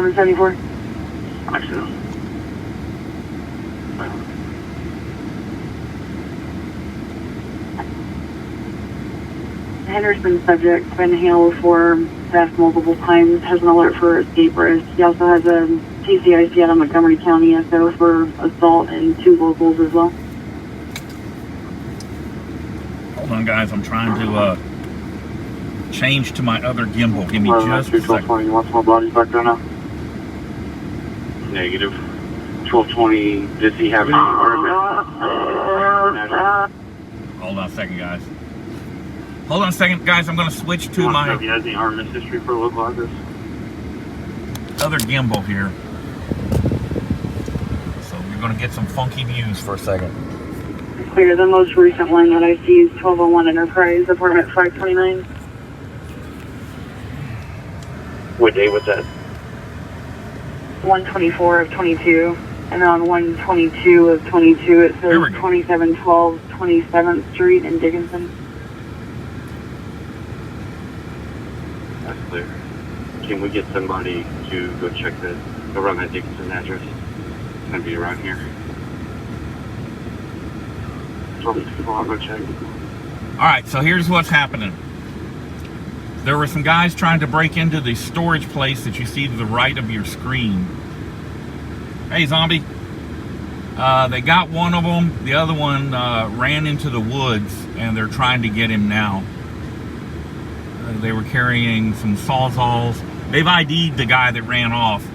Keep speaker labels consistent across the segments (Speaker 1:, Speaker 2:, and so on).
Speaker 1: 1174.
Speaker 2: Excellent.
Speaker 1: Henderson subject been handled for theft multiple times, has an alert for escape risk. He also has a TCIC out of Montgomery County SO for assault and 2 locals as well.
Speaker 3: Hold on, guys. I'm trying to change to my other gimbal. Give me just a second.
Speaker 2: You want small bodies back there now? Negative. 1220. Does he have any
Speaker 3: Hold on a second, guys. Hold on a second, guys. I'm going to switch to my
Speaker 2: He has any armament history for local address?
Speaker 3: other gimbal here. So we're going to get some funky views for a second.
Speaker 1: Clear. The most recent one that I see is 1201 Enterprise, apartment 529.
Speaker 2: What day was that?
Speaker 1: 124 of 22. And on 122 of 22, it says 2712 27th Street in Dickinson.
Speaker 2: That's clear. Can we get somebody to go check go run that Dickinson address? It's gonna be around here. I'll go check.
Speaker 3: Alright, so here's what's happening. There were some guys trying to break into the storage place that you see to the right of your screen. Hey, zombie. They got one of them. The other one ran into the woods, and they're trying to get him now. They were carrying some sawzalls. They've ID'd the guy that ran off.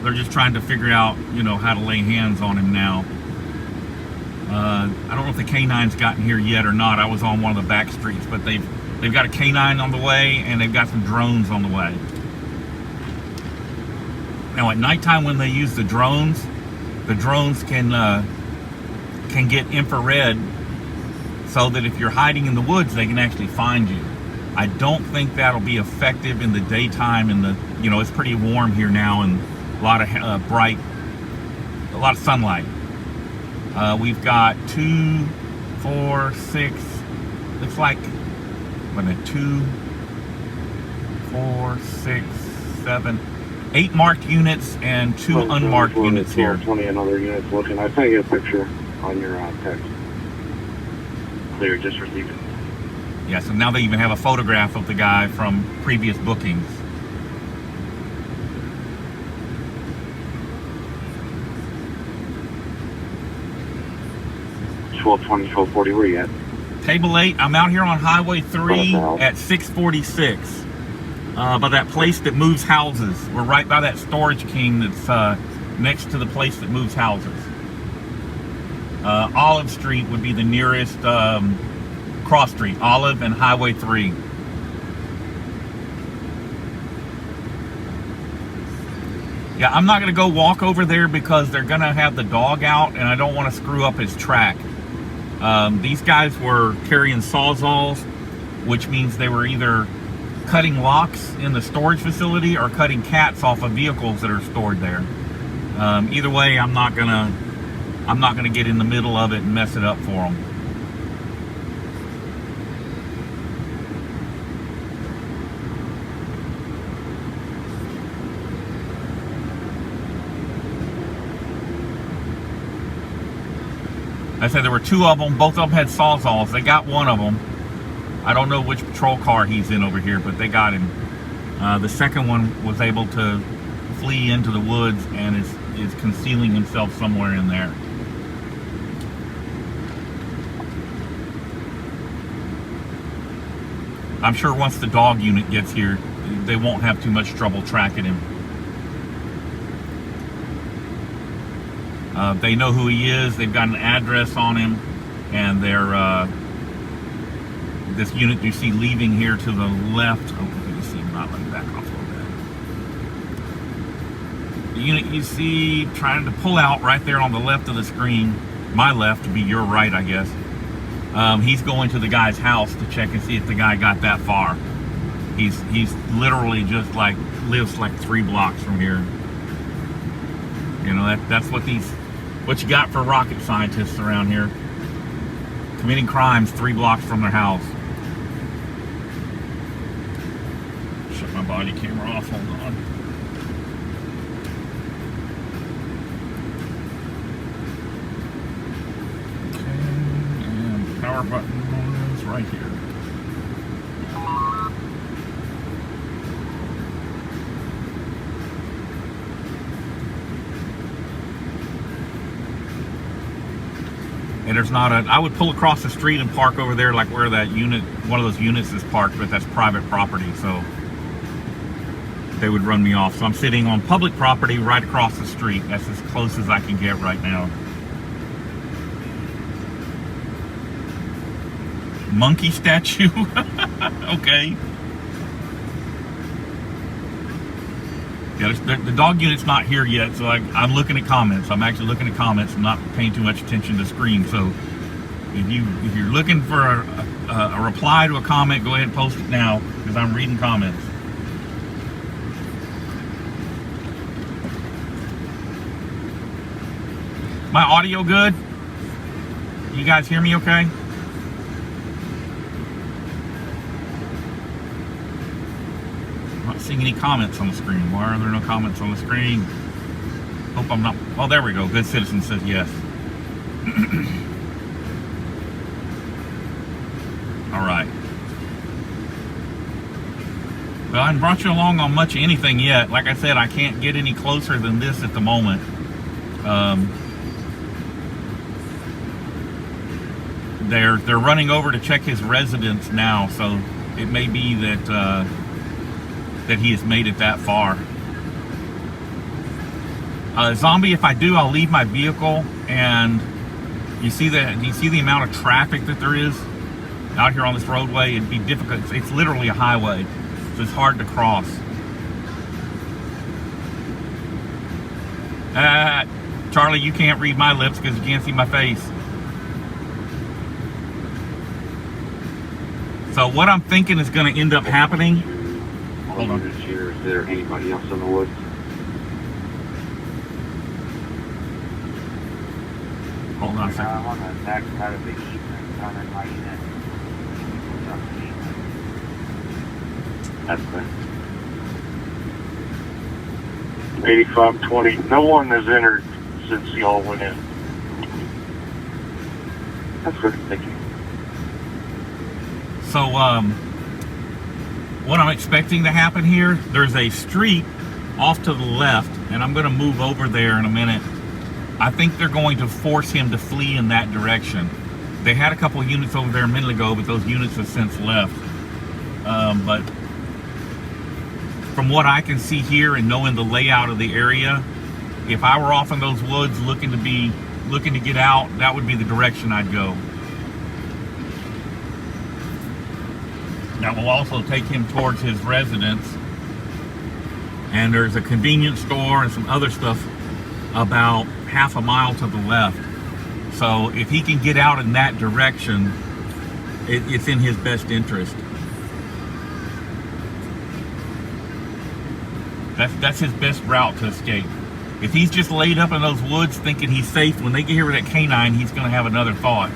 Speaker 3: They're just trying to figure out, you know, how to lay hands on him now. I don't know if the K9's gotten here yet or not. I was on one of the back streets, but they've got a K9 on the way, and they've got some drones on the way. Now at nighttime when they use the drones can get infrared so that if you're hiding in the woods, they can actually find you. I don't think that'll be effective in the daytime. It's pretty warm here now, and a lot of a lot of sunlight. We've got 2, 4, 6. Looks like 2, 4, 6, 7, 8 marked units and 2 unmarked units here.
Speaker 2: 20 another units looking. I sent you a picture on your text. Clear, just received it.
Speaker 3: Yeah, so now they even have a photograph of the guy from previous bookings.
Speaker 2: Twelve 1240, where you at?
Speaker 3: Table 8, I'm out here on Highway 3 at 646. By that place that moves houses. We're right by that Storage King that's next to the place that moves houses. Olive Street would be the nearest cross street. Olive and Highway 3. Yeah, I'm not going to go walk over there because they're going to have the dog out, and I don't want to screw up his track. These guys were carrying sawzalls, which means they were either cutting locks in the storage facility or cutting cats off of vehicles that are stored there. Either way, I'm not gonna get in the middle of it and mess it up for them. I said there were 2 of them. Both of them had sawzalls. They got one of them. I don't know which patrol car he's in over here, but they got him. The second one was able to flee into the woods and is concealing himself somewhere in there. I'm sure once the dog unit gets here, they won't have too much trouble tracking him. They know who he is. They've got an address on him, and they're this unit you see leaving here to the left. Oh, you see him not. Let me back off a little bit. The unit you see trying to pull out right there on the left of the screen. My left to be your right, I guess. He's going to the guy's house to check and see if the guy got that far. He's literally just lives like 3 blocks from here. You know, that's what you got for rocket scientists around here. Committing crimes 3 blocks from their house. Shut my body camera off, hold on. power button is right here. And there's not a, I would pull across the street and park over there like where that unit, one of those units is parked, but that's private property, so they would run me off. So I'm sitting on public property right across the street. That's as close as I can get right now. Monkey statue? Okay. Yeah, the dog unit's not here yet, so I'm looking at comments. I'm actually looking at comments. I'm not paying too much attention to the screen. So if you're looking for a reply to a comment, go ahead and post it now, because I'm reading comments. My audio good? You guys hear me okay? Not seeing any comments on the screen. Why are there no comments on the screen? Hope I'm not. Oh, there we go. Good citizen says yes. All right. Well, I haven't brought you along on much of anything yet. Like I said, I can't get any closer than this at the moment. They're running over to check his residence now, so it may be that that he has made it that far. Zombie, if I do, I'll leave my vehicle, and you see the amount of traffic that there is out here on this roadway. It'd be difficult. It's literally a highway, so it's hard to cross. Charlie, you can't read my lips because you can't see my face. So what I'm thinking is going to end up happening. Hold on.
Speaker 2: Is there anybody else in the woods?
Speaker 3: Hold on a second.
Speaker 4: I'm on the back side of the east down in my unit.
Speaker 2: That's good. 8520. No one has entered since y'all went in. That's good. Thank you.
Speaker 3: So, what I'm expecting to happen here, there's a street off to the left, and I'm going to move over there in a minute. I think they're going to force him to flee in that direction. They had a couple of units over there a minute ago, but those units have since left. But from what I can see here and knowing the layout of the area, if I were off in those woods looking to get out, that would be the direction I'd go. That will also take him towards his residence. And there's a convenience store and some other stuff about half a mile to the left. So if he can get out in that direction, it's in his best interest. That's his best route to escape. If he's just laid up in those woods thinking he's safe, when they get here with that canine, he's going to have another thought.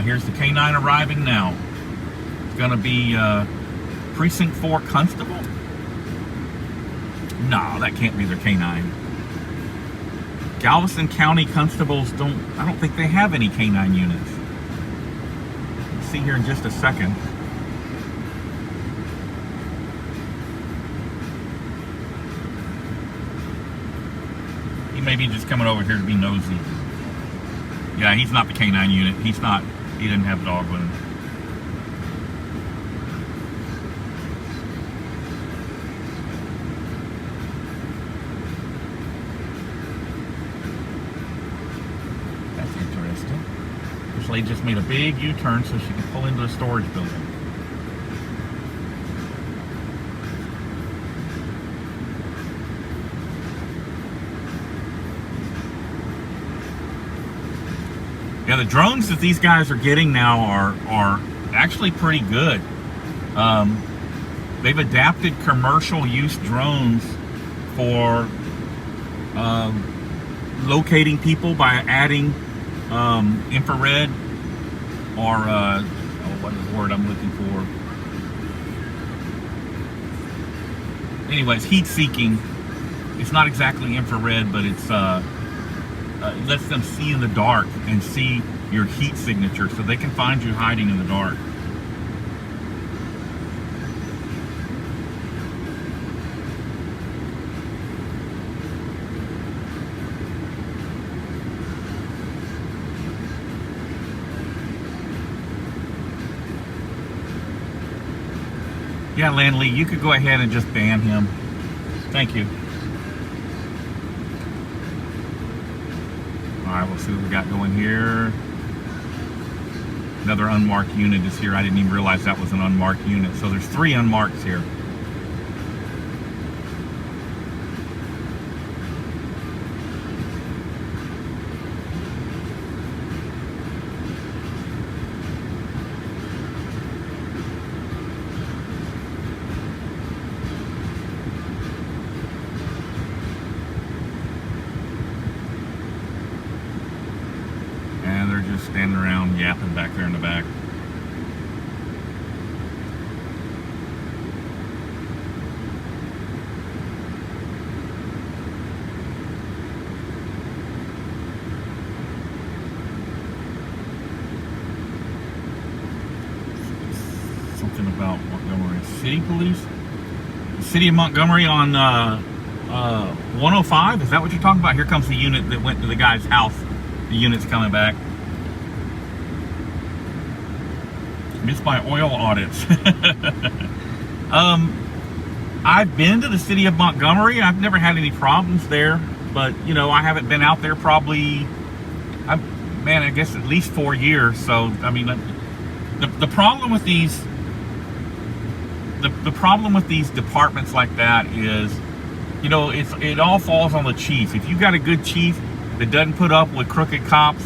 Speaker 3: Here's the canine arriving now. It's going to be Precinct 4 Constable. No, that can't be their canine. Galveston County Constables I don't think they have any canine units. We'll see here in just a second. He may be just coming over here to be nosy. Yeah, he's not the canine unit. He didn't have a dog with him. That's interesting. This lady just made a big U-turn so she can pull into a storage building. Yeah, the drones that these guys are getting now are actually pretty good. They've adapted commercial use drones for locating people by adding infrared or what is the word I'm looking for? Anyways, heat seeking it's not exactly infrared, but it's it lets them see in the dark and see your heat signature, so they can find you hiding in the dark. Yeah, Landley, you could go ahead and just ban him. Thank you. All right, we'll see what we got going here. Another unmarked unit is here. I didn't even realize that was an unmarked unit. So there's 3 unmarked here. Standing around yapping back there in the back. Something about Montgomery City Police? The City of Montgomery on 105? Is that what you're talking about? Here comes the unit that went to the guy's house. The unit's coming back. Missed my oil audits. I've been to the City of Montgomery. I've never had any problems there, but you know, I haven't been out there probably, I guess at least 4 years. So I mean, the problem with these, the problem with these departments like that is, you know, it all falls on the chief. If you got a good chief that doesn't put up with crooked cops,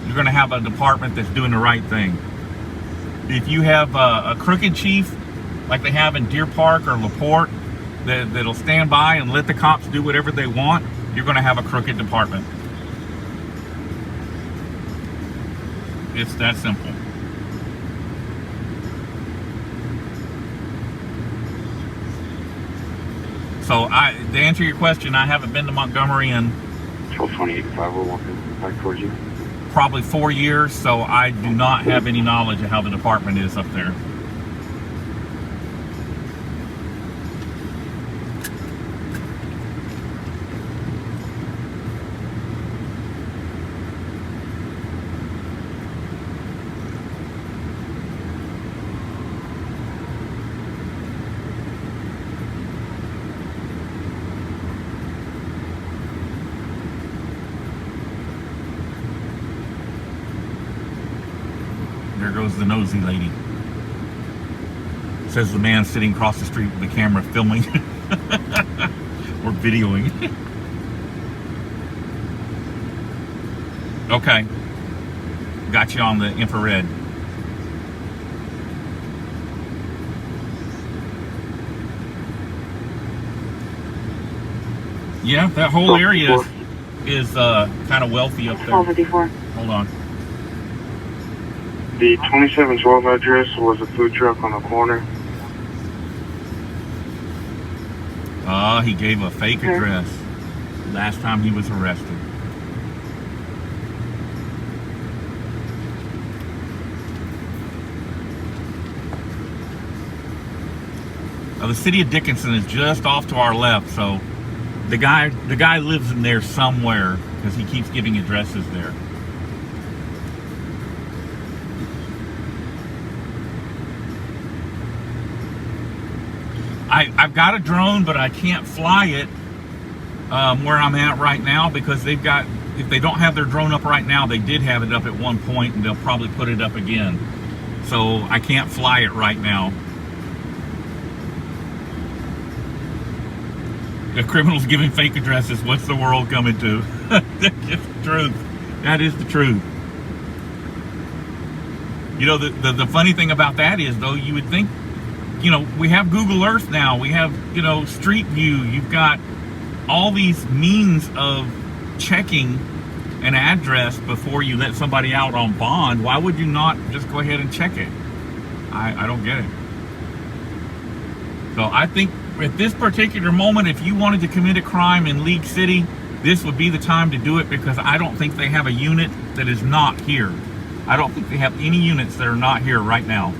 Speaker 3: you're going to have a department that's doing the right thing. If you have a crooked chief, like they have in Deer Park or LaPorte, that'll stand by and let the cops do whatever they want, you're going to have a crooked department. It's that simple. So, to answer your question, I haven't been to Montgomery in
Speaker 2: 1228.5, we're walking back towards you.
Speaker 3: Probably 4 years, so I do not have any knowledge of how the department is up there. There goes the nosy lady. Says the man sitting across the street with the camera filming or videoing. Okay. Got you on the infrared. Yeah, that whole area is kind of wealthy up there.
Speaker 1: 1254.
Speaker 3: Hold on.
Speaker 2: The 2712 address was a food truck on the corner.
Speaker 3: He gave a fake address last time he was arrested. The city of Dickinson is just off to our left, so the guy lives in there somewhere because he keeps giving addresses there. I've got a drone, but I can't fly it where I'm at right now because they've got, if they don't have their drone up right now, they did have it up at one point and they'll probably put it up again. So I can't fly it right now. The criminals giving fake addresses, what's the world coming to? That's the truth. That is the truth. You know, the funny thing about that is, though, you would think, you know, we have Google Earth now. We have, you know, Street View. You've got all these means of checking an address before you let somebody out on bond. Why would you not just go ahead and check it? I don't get it. So I think at this particular moment, if you wanted to commit a crime in League City, this would be the time to do it, because I don't think they have a unit that is not here. I don't think they have any units that are not here right now.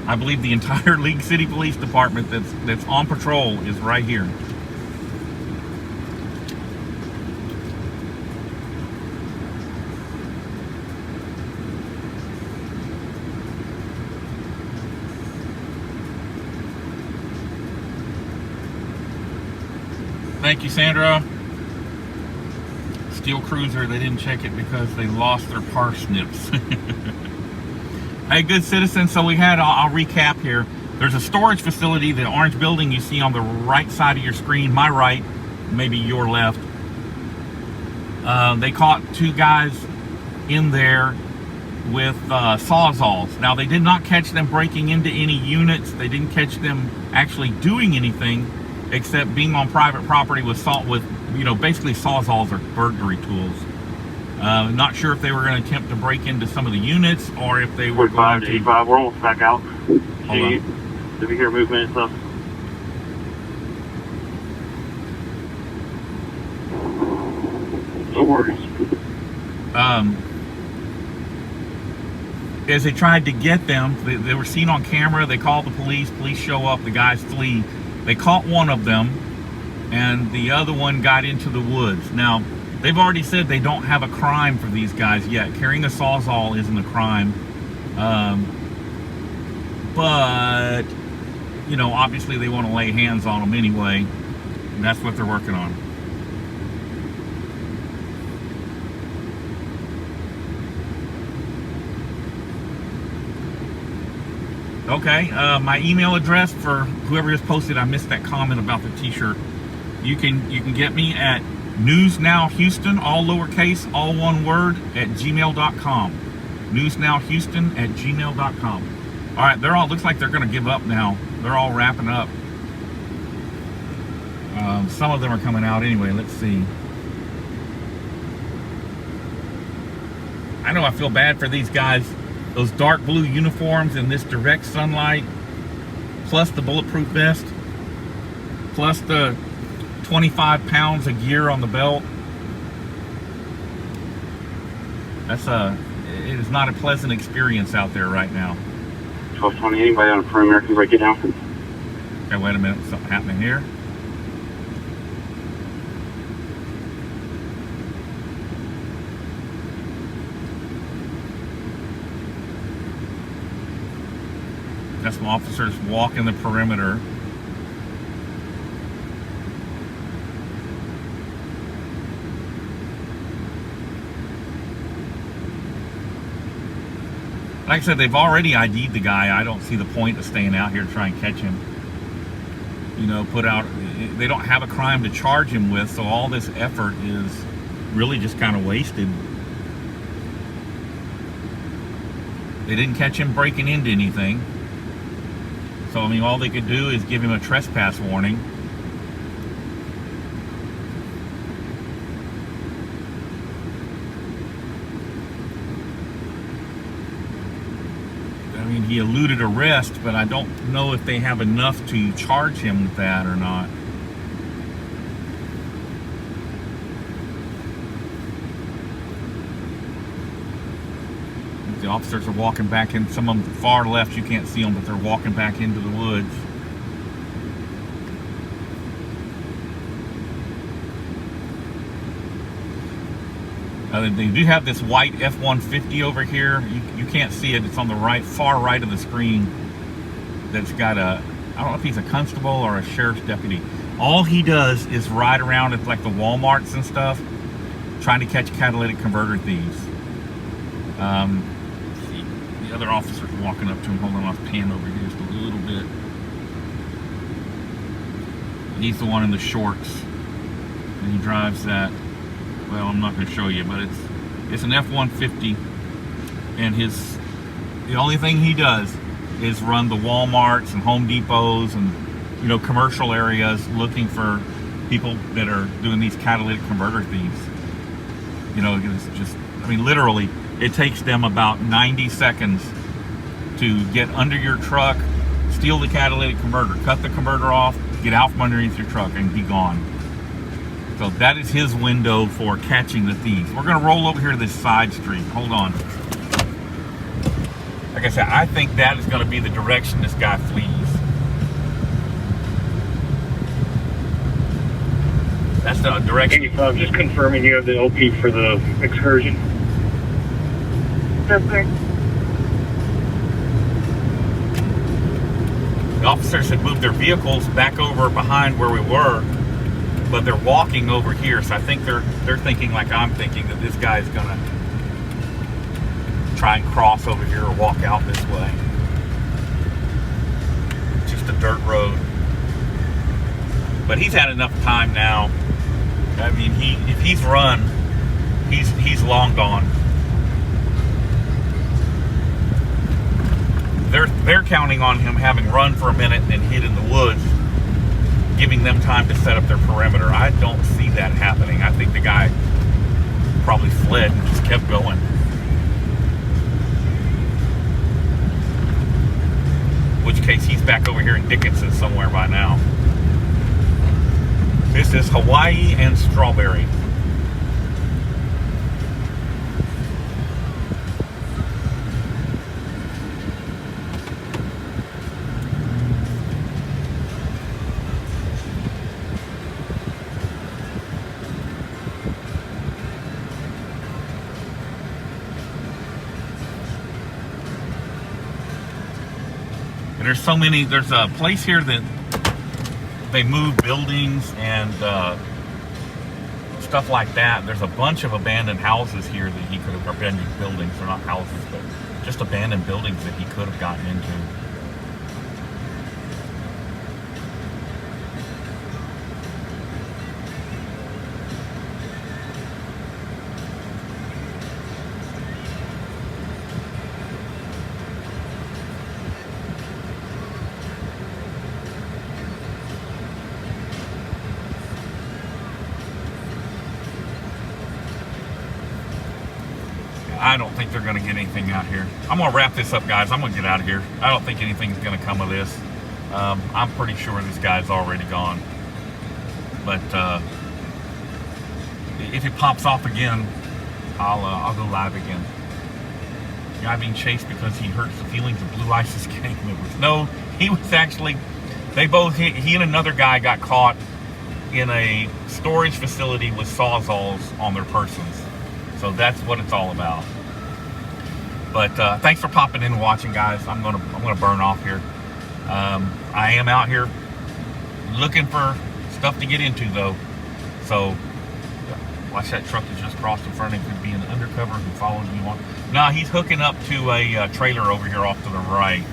Speaker 3: I believe the entire League City Police Department that's on patrol is right here. Thank you, Sandra. Steel Cruiser, they didn't check it because they lost their parsnips. Hey, good citizen, so we had, I'll recap here. There's a storage facility, the orange building you see on the right side of your screen, my right, maybe your left. They caught 2 guys in there with sawzalls. Now, they did not catch them breaking into any units. They didn't catch them actually doing anything except being on private property with basically sawzalls are burglary tools. Not sure if they were going to attempt to break into some of the units or if they were going to...
Speaker 2: 85, we're almost back out.
Speaker 3: Hold on.
Speaker 2: Did we hear movement and stuff? No worries.
Speaker 3: As they tried to get them, they were seen on camera. They called the police. Police show up. The guys flee. They caught one of them, and the other one got into the woods. Now, they've already said they don't have a crime for these guys yet. Carrying a sawzall isn't a crime. But, obviously they want to lay hands on them anyway. And that's what they're working on. Okay, my email address for whoever just posted, I missed that comment about the t-shirt. You can get me at newsnowhouston, all lowercase, all one word, at gmail.com. newsnowhouston at gmail.com. All right, looks like they're going to give up now. They're all wrapping up. Some of them are coming out anyway. Let's see. I know I feel bad for these guys. Those dark blue uniforms in this direct sunlight, plus the bulletproof vest, plus the 25 pounds of gear on the belt. It is not a pleasant experience out there right now.
Speaker 2: 1220, anybody on the perimeter can break it down?
Speaker 3: Okay, wait a minute, something happening here. Got some officers walking the perimeter. Like I said, they've already ID'd the guy. I don't see the point of staying out here to try and catch him. They don't have a crime to charge him with, so all this effort is really just kind of wasted. They didn't catch him breaking into anything. So, all they could do is give him a trespass warning. He eluded arrest, but I don't know if they have enough to charge him with that or not. The officers are walking back in. Some of them far left, you can't see them, but they're walking back into the woods. They do have this white F-150 over here. You can't see it. It's on the far right of the screen. That's got I don't know if he's a constable or a sheriff's deputy. All he does is ride around at like the Walmarts and stuff, trying to catch catalytic converter thieves. The other officer's walking up to him. Hold on, I'll pan over here just a little bit. He's the one in the shorts, and he drives that. Well, I'm not going to show you, but it's an F-150, and the only thing he does is run the Walmarts and Home Depots and commercial areas looking for people that are doing these catalytic converter thieves. It's just, literally, it takes them about 90 seconds to get under your truck, steal the catalytic converter, cut the converter off, get out from underneath your truck, and be gone. So that is his window for catching the thieves. We're going to roll over here to this side street. Hold on. Like I said, I think that is going to be the direction this guy flees. That's the direction.
Speaker 5: Just confirming you have the OP for the excursion.
Speaker 1: Yes, sir.
Speaker 3: The officers had moved their vehicles back over behind where we were, but they're walking over here. So I think they're thinking like I'm thinking, that this guy's going to try and cross over here or walk out this way. Just a dirt road. But he's had enough time now. I mean, if he's run, he's long gone. They're counting on him having run for a minute and hid in the woods, giving them time to set up their perimeter. I don't see that happening. I think the guy probably fled and just kept going. In which case he's back over here in Dickinson somewhere by now. This is Hawaii and Strawberry. And there's so many, there's a place here that they move buildings and stuff like that. There's a bunch of abandoned houses here that he could have, abandoned buildings, they're not houses, but just abandoned buildings that he could have gotten into. I don't think they're going to get anything out here. I'm going to wrap this up, guys. I'm going to get out of here. I don't think anything's going to come of this. I'm pretty sure this guy's already gone. But if it pops off again, I'll go live again. Guy being chased because he hurts the feelings of Blue ISIS gang members. No, he was actually, he and another guy got caught in a storage facility with sawzalls on their persons. So that's what it's all about. But thanks for popping in and watching, guys. I'm gonna burn off here. I am out here looking for stuff to get into, though. So watch that truck that just crossed in front of him. Could be an undercover who follows me on. No, he's hooking up to a trailer over here off to the right.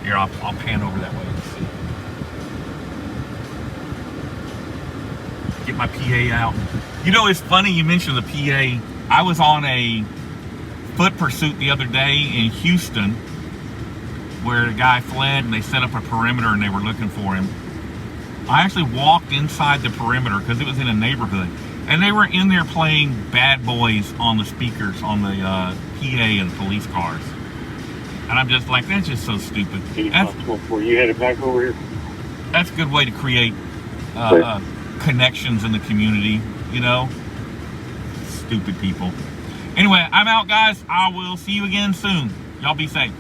Speaker 3: Here, I'll pan over that way. Let's see. Get my PA out. You know, it's funny you mentioned the PA. I was on a foot pursuit the other day in Houston where the guy fled and they set up a perimeter and they were looking for him. I actually walked inside the perimeter because it was in a neighborhood and they were in there playing Bad Boys on the speakers on the PA and police cars. And I'm just like, that's just so stupid.
Speaker 5: You headed back over here?
Speaker 3: That's a good way to create connections in the community, you know? Stupid people. Anyway, I'm out, guys. I will see you again soon. Y'all be safe.